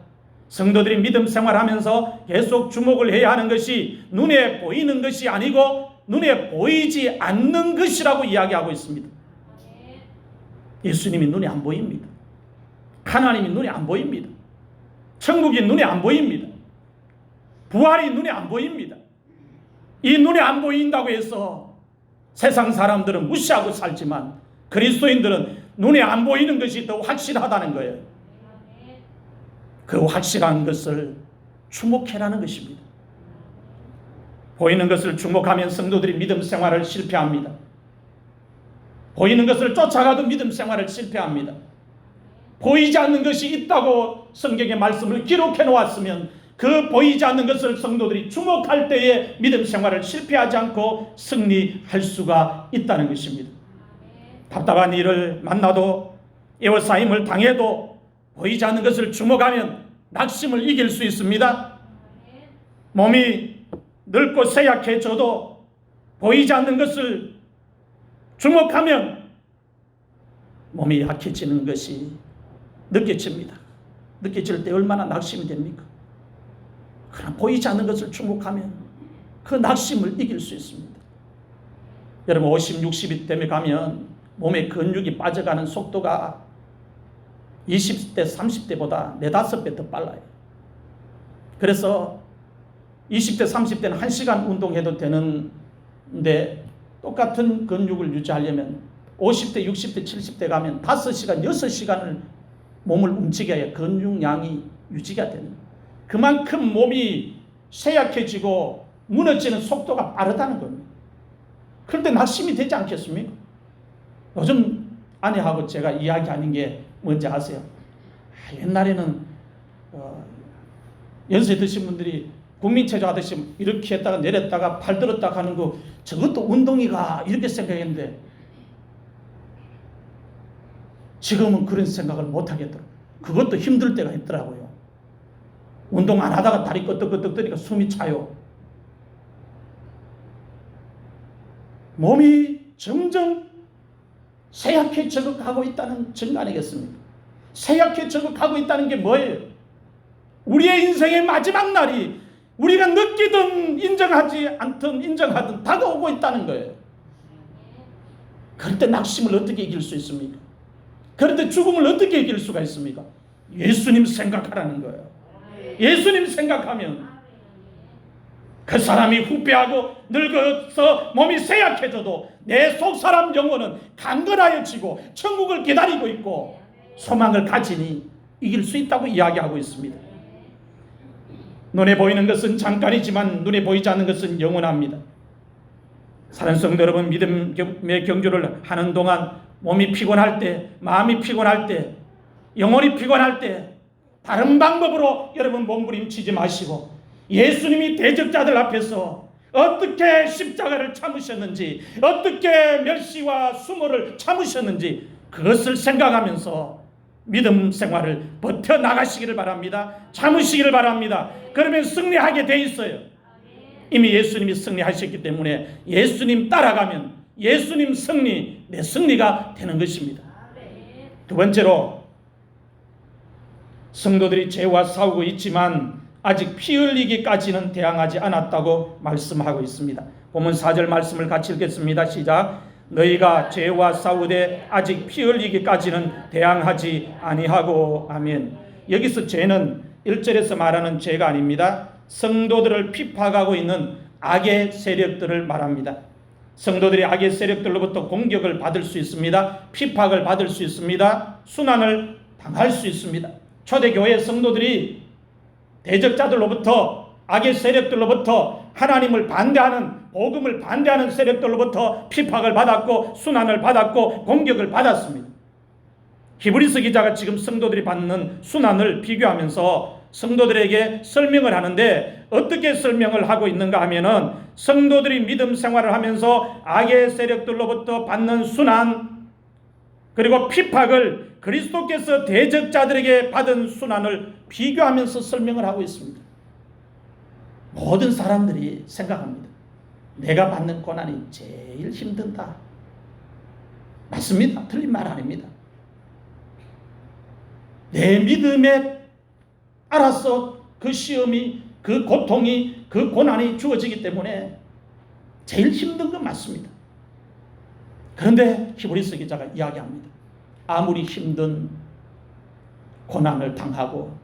성도들이 믿음 생활하면서 계속 주목을 해야 하는 것이 눈에 보이는 것이 아니고 눈에 보이지 않는 것이라고 이야기하고 있습니다. 예수님이 눈에 안 보입니다. 하나님이 눈에 안 보입니다. 천국이 눈에 안 보입니다. 부활이 눈에 안 보입니다. 이 눈에 안 보인다고 해서 세상 사람들은 무시하고 살지만 그리스도인들은 눈에 안 보이는 것이 더 확실하다는 거예요. 그 확실한 것을 주목해라는 것입니다. 보이는 것을 주목하면 성도들이 믿음 생활을 실패합니다. 보이는 것을 쫓아가도 믿음 생활을 실패합니다. 보이지 않는 것이 있다고 성경의 말씀을 기록해 놓았으면 그 보이지 않는 것을 성도들이 주목할 때에 믿음 생활을 실패하지 않고 승리할 수가 있다는 것입니다. 답답한 일을 만나도 에워싸임을 당해도 보이지 않는 것을 주목하면 낙심을 이길 수 있습니다. 몸이 늙고 쇠약해져도 보이지 않는 것을 주목하면 몸이 약해지는 것이 느껴집니다. 느껴질 때 얼마나 낙심이 됩니까? 그러나 보이지 않는 것을 주목하면 그 낙심을 이길 수 있습니다. 여러분 50, 60이 때문에 가면 몸의 근육이 빠져가는 속도가 20대, 30대보다 4, 5배 더 빨라요. 그래서 20대, 30대는 1시간 운동해도 되는데 똑같은 근육을 유지하려면 50대, 60대, 70대 가면 5시간, 6시간을 몸을 움직여야 근육량이 유지가 되는 거예요. 그만큼 몸이 쇠약해지고 무너지는 속도가 빠르다는 겁니다. 그런데 낙심이 되지 않겠습니까? 요즘 아내하고 제가 이야기하는 게 뭔지 아세요? 옛날에는 연세 드신 분들이 국민체조 하듯이 이렇게 했다가 내렸다가 팔 들었다 하는 거 저것도 운동이가 이렇게 생각했는데 지금은 그런 생각을 못 하겠더라고요. 그것도 힘들 때가 있더라고요. 운동 안 하다가 다리 끄덕끄덕 거리니까 숨이 차요. 몸이 점점 쇠약해져 가고 있다는 증거 아니겠습니까? 쇠약해져 가고 있다는 게 뭐예요? 우리의 인생의 마지막 날이 우리가 느끼든 인정하지 않든 인정하든 다가오고 있다는 거예요. 그럴 때 낙심을 어떻게 이길 수 있습니까? 그럴 때 죽음을 어떻게 이길 수가 있습니까? 예수님 생각하라는 거예요. 예수님 생각하면 그 사람이 후패하고 늙어서 몸이 쇠약해져도 내 속사람 영혼은 강건하여지고 천국을 기다리고 있고 소망을 가지니 이길 수 있다고 이야기하고 있습니다. 눈에 보이는 것은 잠깐이지만 눈에 보이지 않는 것은 영원합니다. 사랑하는 성도 여러분, 믿음의 경주를 하는 동안 몸이 피곤할 때, 마음이 피곤할 때, 영혼이 피곤할 때 다른 방법으로 여러분 몸부림치지 마시고 예수님이 대적자들 앞에서 어떻게 십자가를 참으셨는지, 어떻게 멸시와 수모를 참으셨는지 그것을 생각하면서 믿음 생활을 버텨나가시기를 바랍니다. 참으시기를 바랍니다. 그러면 승리하게 돼 있어요. 이미 예수님이 승리하셨기 때문에 예수님 따라가면 예수님 승리, 내 승리가 되는 것입니다. 두 번째로 성도들이 죄와 싸우고 있지만 아직 피 흘리기까지는 대항하지 않았다고 말씀하고 있습니다. 본문 4절 말씀을 같이 읽겠습니다. 시작. 너희가 죄와 싸우되 아직 피 흘리기까지는 대항하지 아니하고. 아멘. 여기서 죄는 1절에서 말하는 죄가 아닙니다. 성도들을 핍박하고 있는 악의 세력들을 말합니다. 성도들이 악의 세력들로부터 공격을 받을 수 있습니다. 핍박을 받을 수 있습니다. 순환을 당할 수 있습니다. 초대교회 성도들이 대적자들로부터, 악의 세력들로부터, 하나님을 반대하는, 복음을 반대하는 세력들로부터 핍박을 받았고 순환을 받았고 공격을 받았습니다. 히브리서 기자가 지금 성도들이 받는 순환을 비교하면서 성도들에게 설명을 하는데, 어떻게 설명을 하고 있는가 하면은, 성도들이 믿음 생활을 하면서 악의 세력들로부터 받는 순환, 그리고 핍박을 그리스도께서 대적자들에게 받은 순환을 비교하면서 설명을 하고 있습니다. 모든 사람들이 생각합니다. 내가 받는 고난이 제일 힘든다. 맞습니다. 틀린 말 아닙니다. 내 믿음에 알아서 그 시험이, 그 고통이, 그 고난이 주어지기 때문에 제일 힘든 건 맞습니다. 그런데 히브리서 기자가 이야기합니다. 아무리 힘든 고난을 당하고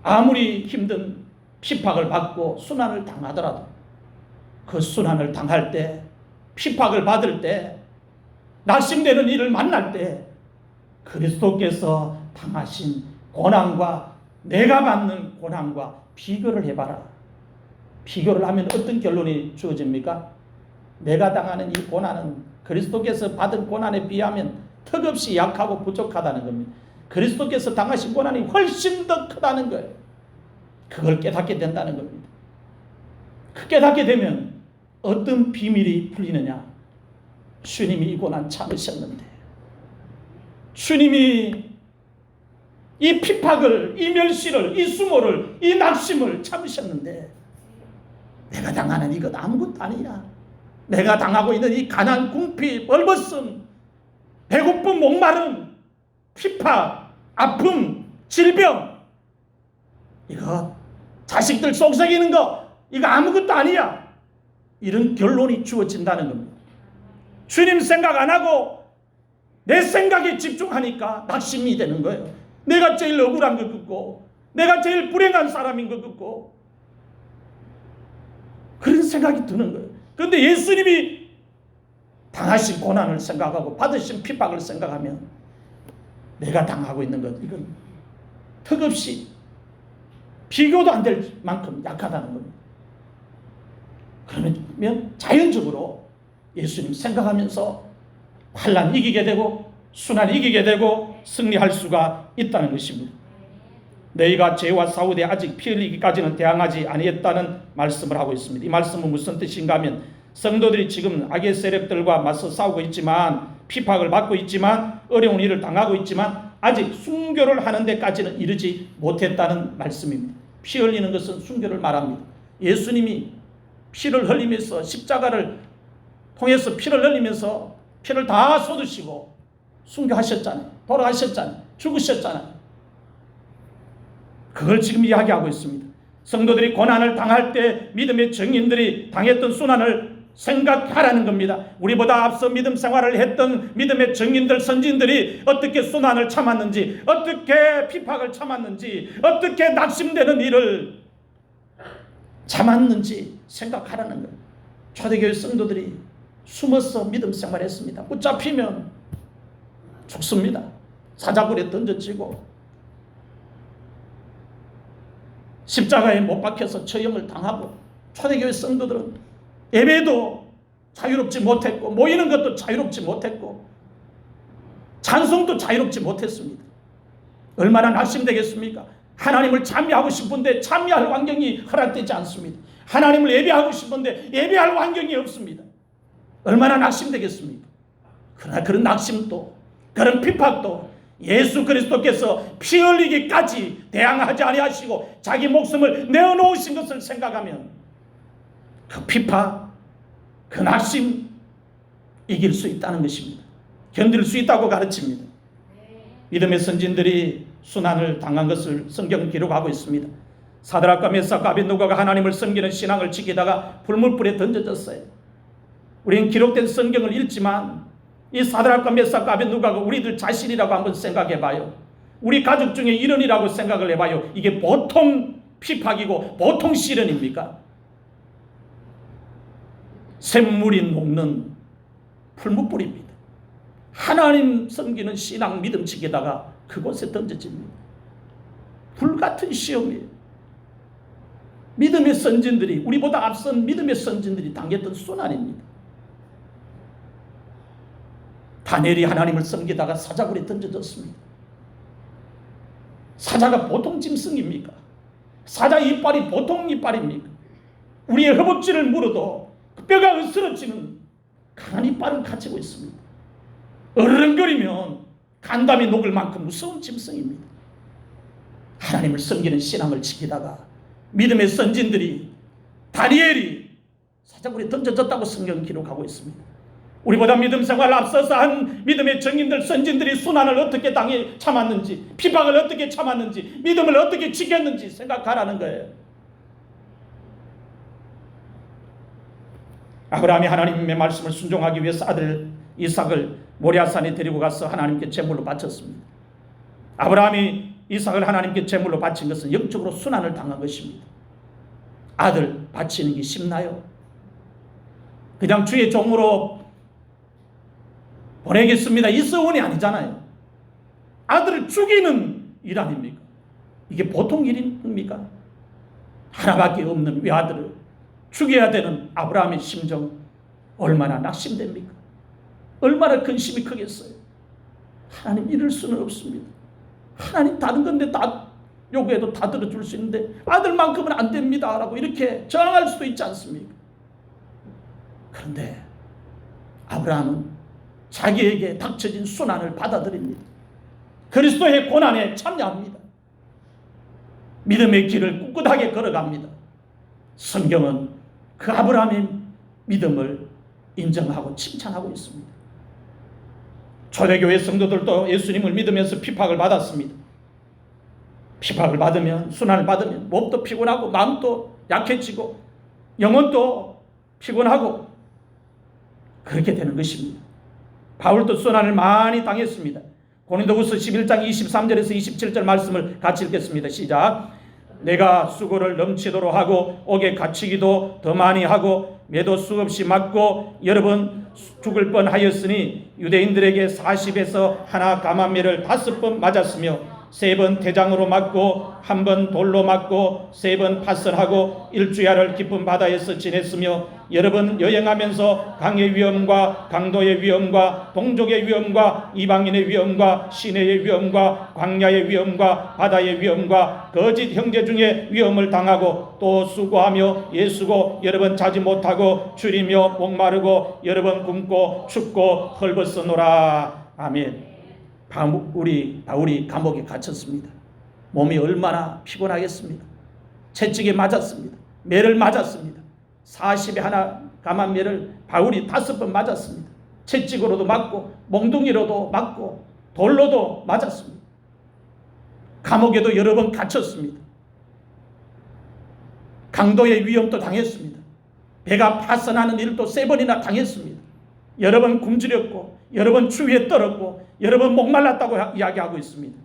아무리 힘든 핍박을 받고 순환을 당하더라도, 그 순환을 당할 때, 핍박을 받을 때, 낙심되는 일을 만날 때 그리스도께서 당하신 고난과 내가 받는 고난과 비교를 해봐라. 비교를 하면 어떤 결론이 주어집니까? 내가 당하는 이 고난은 그리스도께서 받은 고난에 비하면 턱없이 약하고 부족하다는 겁니다. 그리스도께서 당하신 고난이 훨씬 더 크다는 거예요. 그걸 깨닫게 된다는 겁니다. 그 깨닫게 되면 어떤 비밀이 풀리느냐? 주님이 이 고난 참으셨는데, 주님이 이 핍박을, 이 멸시를, 이 수모를, 이 낙심을 참으셨는데, 내가 당하는 이것 아무것도 아니야. 내가 당하고 있는 이 가난, 궁핍, 벌벗음, 배고픔, 목마름, 핍박, 아픔, 질병, 이거 자식들 속삭이는 거, 이거 아무것도 아니야. 이런 결론이 주어진다는 겁니다. 주님 생각 안 하고 내 생각에 집중하니까 낙심이 되는 거예요. 내가 제일 억울한 것 같고, 내가 제일 불행한 사람인 것 같고, 그런 생각이 드는 거예요. 그런데 예수님이 당하신 고난을 생각하고 받으신 핍박을 생각하면 내가 당하고 있는 것, 이건 턱없이 비교도 안 될 만큼 약하다는 겁니다. 그러면 자연적으로 예수님 생각하면서 환난 이기게 되고 순환 이기게 되고 승리할 수가 있다는 것입니다. 너희가 죄와 싸우되 아직 피 흘리기까지는 대항하지 아니했다는 말씀을 하고 있습니다. 이 말씀은 무슨 뜻인가 하면, 성도들이 지금 악의 세력들과 맞서 싸우고 있지만, 핍박을 받고 있지만, 어려운 일을 당하고 있지만 아직 순교를 하는 데까지는 이르지 못했다는 말씀입니다. 피 흘리는 것은 순교를 말합니다. 예수님이 피를 흘리면서, 십자가를 통해서 피를 흘리면서 피를 다 쏟으시고 순교하셨잖아요. 돌아가셨잖아요. 죽으셨잖아요. 그걸 지금 이야기하고 있습니다. 성도들이 고난을 당할 때 믿음의 증인들이 당했던 순환을 생각하라는 겁니다. 우리보다 앞서 믿음 생활을 했던 믿음의 증인들, 선진들이 어떻게 순환을 참았는지, 어떻게 핍박을 참았는지, 어떻게 낙심되는 일을 참았는지 생각하라는 거예요. 초대교회 성도들이 숨어서 믿음 생활했습니다. 붙잡히면 죽습니다. 사자굴에 던져지고 십자가에 못 박혀서 처형을 당하고, 초대교회 성도들은 예배도 자유롭지 못했고, 모이는 것도 자유롭지 못했고, 찬송도 자유롭지 못했습니다. 얼마나 낙심되겠습니까? 하나님을 참여하고 싶은데 참여할 환경이 허락되지 않습니다. 하나님을 예배하고 싶은데 예배할 환경이 없습니다. 얼마나 낙심되겠습니까? 그러나 그런 낙심도, 그런 핍박도 예수 그리스도께서 피 흘리기까지 대항하지 아니하시고 자기 목숨을 내어놓으신 것을 생각하면 그 핍박, 그 낙심 이길 수 있다는 것입니다. 견딜 수 있다고 가르칩니다. 믿음의 선진들이 순환을 당한 것을 성경은 기록하고 있습니다. 사드락과 메삭과 아벳느고가 하나님을 섬기는 신앙을 지키다가 불물불에 던져졌어요. 우리는 기록된 성경을 읽지만 이 사드락과 메삭과 아벳느고가 우리들 자신이라고 한번 생각해 봐요. 우리 가족 중에 이런이라고 생각을 해봐요. 이게 보통 핍박이고 보통 시련입니까? 샘물이 녹는 풀무불입니다. 하나님 섬기는 신앙 믿음치게다가 그곳에 던져집니다. 불같은 시험이에요. 믿음의 선진들이, 우리보다 앞선 믿음의 선진들이 당했던 순환입니다. 다니엘이 하나님을 섬기다가 사자굴에 던져졌습니다. 사자가 보통 짐승입니까? 사자 이빨이 보통 이빨입니까? 우리의 허벅지를 물어도 그 뼈가 으스러지는 강한 이빨을 가지고 있습니다. 어른거리면 간담이 녹을 만큼 무서운 짐승입니다. 하나님을 섬기는 신앙을 지키다가 믿음의 선진들이, 다니엘이 사자굴에 던져졌다고 성경은 기록하고 있습니다. 우리보다 믿음 생활을 앞서서 한 믿음의 정인들, 선진들이 순환을 어떻게 참았는지, 핍박을 어떻게 참았는지, 믿음을 어떻게 지켰는지 생각하라는 거예요. 아브라함이 하나님의 말씀을 순종하기 위해서 아들 이삭을 모리아산에 데리고 가서 하나님께 제물로 바쳤습니다. 아브라함이 이삭을 하나님께 제물로 바친 것은 영적으로 순환을 당한 것입니다. 아들 바치는 게 쉽나요? 그냥 주의 종으로 보내겠습니다, 이 서원이 아니잖아요. 아들을 죽이는 일 아닙니까? 이게 보통 일입니까? 하나밖에 없는 외아들을 죽여야 되는 아브라함의 심정 얼마나 낙심됩니까? 얼마나 근심이 크겠어요? 하나님 이럴 수는 없습니다. 하나님 다른 건데 다 요구해도 다 들어줄 수 있는데 아들만큼은 안 됩니다 라고 이렇게 저항할 수도 있지 않습니까? 그런데 아브라함은 자기에게 닥쳐진 순환을 받아들입니다. 그리스도의 고난에 참여합니다. 믿음의 길을 꿋꿋하게 걸어갑니다. 성경은 그 아브라함의 믿음을 인정하고 칭찬하고 있습니다. 초대교회 성도들도 예수님을 믿으면서 핍박을 받았습니다. 핍박을 받으면, 순환을 받으면 몸도 피곤하고 마음도 약해지고 영혼도 피곤하고 그렇게 되는 것입니다. 바울도 순환을 많이 당했습니다. 고린도후서 11장 23절에서 27절 말씀을 같이 읽겠습니다. 시작. 내가 수고를 넘치도록 하고 옥에 갇히기도 더 많이 하고 매도 수없이 맞고 여러 번 죽을 뻔하였으니 유대인들에게 40에서 하나 감암매를 5번 맞았으며 3번 대장으로 맞고 1번 돌로 맞고 3번 파선하고 일주야를 깊은 바다에서 지냈으며 여러 번 여행하면서 강의 위험과 강도의 위험과 동족의 위험과 이방인의 위험과 시내의 위험과 광야의 위험과 바다의 위험과 거짓 형제 중에 위험을 당하고 또 수고하며 예수고 여러 번 자지 못하고 줄이며 목마르고 여러 번 굶고 춥고 헐벗어노라. 아멘. 바울이 감옥에 갇혔습니다. 몸이 얼마나 피곤하겠습니까? 채찍에 맞았습니다. 매를 맞았습니다. 40에 하나 감한 매를 바울이 5번 맞았습니다. 채찍으로도 맞고 몽둥이로도 맞고 돌로도 맞았습니다. 감옥에도 여러 번 갇혔습니다. 강도의 위험도 당했습니다. 배가 파선하는 일도 3번이나 당했습니다. 여러 번 굶주렸고 여러 번 추위에 떨었고 여러 번 목말랐다고 이야기하고 있습니다.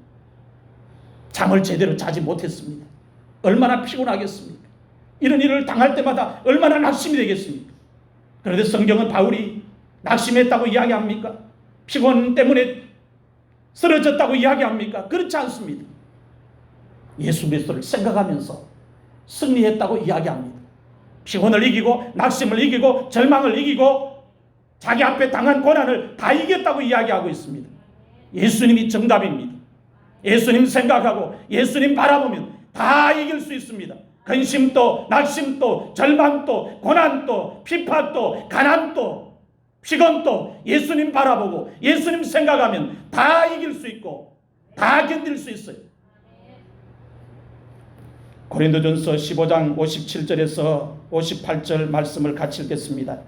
잠을 제대로 자지 못했습니다. 얼마나 피곤하겠습니까? 이런 일을 당할 때마다 얼마나 낙심이 되겠습니까? 그런데 성경은 바울이 낙심했다고 이야기합니까? 피곤 때문에 쓰러졌다고 이야기합니까? 그렇지 않습니다. 예수 그리스도를 생각하면서 승리했다고 이야기합니다. 피곤을 이기고 낙심을 이기고 절망을 이기고 자기 앞에 당한 고난을 다 이겼다고 이야기하고 있습니다. 예수님이 정답입니다. 예수님 생각하고 예수님 바라보면 다 이길 수 있습니다. 근심도 낙심도 절망도 고난도 핍박도 가난도 피곤도 예수님 바라보고 예수님 생각하면 다 이길 수 있고 다 견딜 수 있어요. 고린도전서 15장 57절에서 58절 말씀을 같이 읽겠습니다.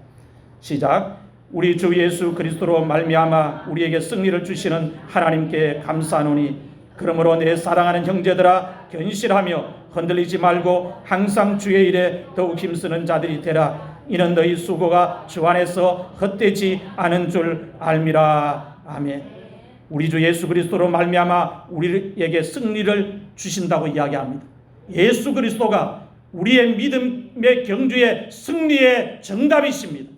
시작. 우리 주 예수 그리스도로 말미암아 우리에게 승리를 주시는 하나님께 감사하노니 그러므로 내 사랑하는 형제들아 견실하며 흔들리지 말고 항상 주의 일에 더욱 힘쓰는 자들이 되라. 이는 너희 수고가 주 안에서 헛되지 않은 줄 알미라. 아멘. 우리 주 예수 그리스도로 말미암아 우리에게 승리를 주신다고 이야기합니다. 예수 그리스도가 우리의 믿음의 경주의 승리의 정답이십니다.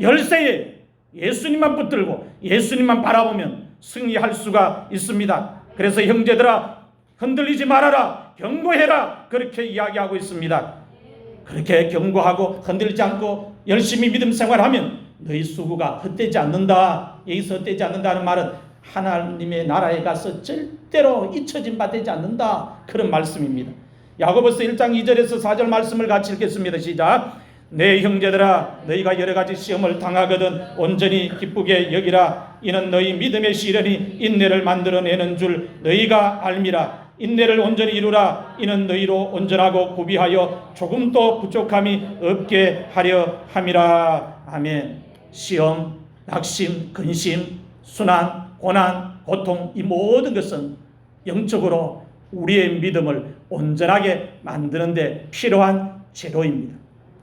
열쇠에 예수님만 붙들고 예수님만 바라보면 승리할 수가 있습니다. 그래서 형제들아, 흔들리지 말아라, 경고해라, 그렇게 이야기하고 있습니다. 그렇게 경고하고 흔들리지 않고 열심히 믿음 생활하면 너희 수고가 헛되지 않는다. 여기서 헛되지 않는다는 말은 하나님의 나라에 가서 절대로 잊혀진 바 되지 않는다, 그런 말씀입니다. 야고보서 1장 2절에서 4절 말씀을 같이 읽겠습니다. 시작. 내 형제들아, 너희가 여러 가지 시험을 당하거든 온전히 기쁘게 여기라. 이는 너희 믿음의 시련이 인내를 만들어내는 줄 너희가 알미라. 인내를 온전히 이루라. 이는 너희로 온전하고 구비하여 조금도 부족함이 없게 하려 함이라. 아멘. 시험, 낙심, 근심, 순환, 고난, 고통, 이 모든 것은 영적으로 우리의 믿음을 온전하게 만드는 데 필요한 재료입니다.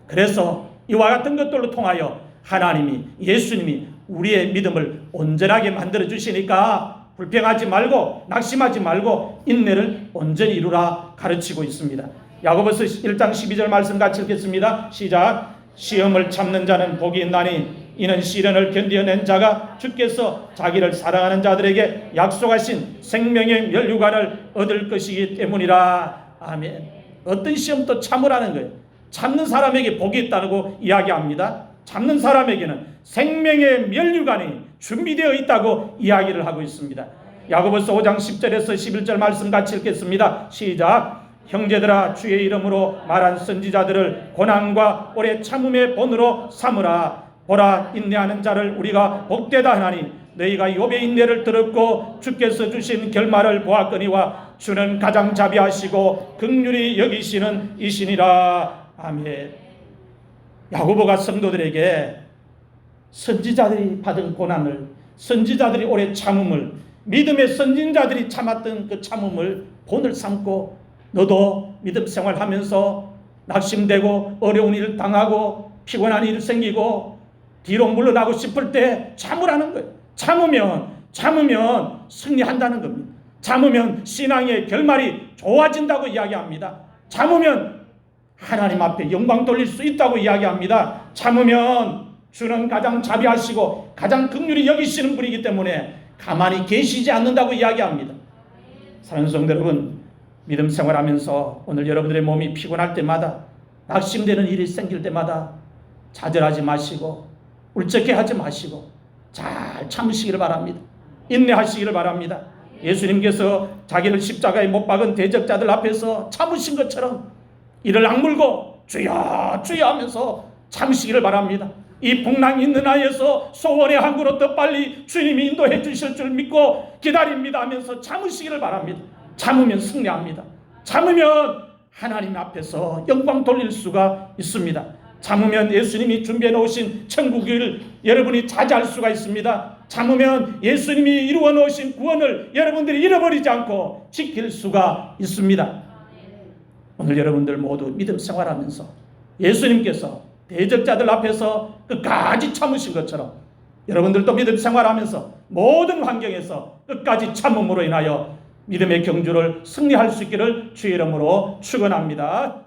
그래서 이와 같은 것들로 통하여 하나님이, 예수님이 우리의 믿음을 온전하게 만들어 주시니까 불평하지 말고 낙심하지 말고 인내를 온전히 이루라 가르치고 있습니다. 야고보서 1장 12절 말씀 같이 읽겠습니다. 시작. 시험을 참는 자는 복이 있나니 이는 시련을 견디어낸 자가 주께서 자기를 사랑하는 자들에게 약속하신 생명의 면류관을 얻을 것이기 때문이라. 아멘. 어떤 시험도 참으라는 거예요. 참는 사람에게 복이 있다고 이야기합니다. 참는 사람에게는 생명의 면류관이 준비되어 있다고 이야기를 하고 있습니다. 야고보서 5장 10절에서 11절 말씀 같이 읽겠습니다. 시작. 형제들아, 주의 이름으로 말한 선지자들을 고난과 오래 참음의 본으로 삼으라. 보라, 인내하는 자를 우리가 복되다 하나니 너희가 욥의 인내를 들었고 주께서 주신 결말을 보았거니와 주는 가장 자비하시고 긍휼히 여기시는 이시니라. 아멘. 야고보가 성도들에게 선지자들이 받은 고난을, 선지자들이 오래 참음을, 믿음의 선진자들이 참았던 그 참음을 본을 삼고 너도 믿음 생활하면서 낙심되고 어려운 일 당하고 피곤한 일 생기고 뒤로 물러나고 싶을 때 참으라는 거예요. 참으면 승리한다는 겁니다. 참으면 신앙의 결말이 좋아진다고 이야기합니다. 참으면 하나님 앞에 영광 돌릴 수 있다고 이야기합니다. 참으면 주는 가장 자비하시고 가장 긍휼히 여기시는 분이기 때문에 가만히 계시지 않는다고 이야기합니다. 사랑하는 성도 여러분, 믿음 생활하면서 오늘 여러분들의 몸이 피곤할 때마다, 낙심되는 일이 생길 때마다 좌절하지 마시고 울적해하지 마시고 잘 참으시기를 바랍니다. 인내하시기를 바랍니다. 예수님께서 자기를 십자가에 못 박은 대적자들 앞에서 참으신 것처럼 이를 악물고 주여 주여 하면서 참으시기를 바랍니다. 이 풍랑 있는 하에서 소원의 항구로 더 빨리 주님이 인도해 주실 줄 믿고 기다립니다 하면서 참으시기를 바랍니다. 참으면 승리합니다. 참으면 하나님 앞에서 영광 돌릴 수가 있습니다. 참으면 예수님이 준비해 놓으신 천국을 여러분이 차지할 수가 있습니다. 참으면 예수님이 이루어 놓으신 구원을 여러분들이 잃어버리지 않고 지킬 수가 있습니다. 오늘 여러분들 모두 믿음 생활하면서 예수님께서 대적자들 앞에서 끝까지 참으신 것처럼 여러분들도 믿음 생활하면서 모든 환경에서 끝까지 참음으로 인하여 믿음의 경주를 승리할 수 있기를 주의 이름으로 축원합니다.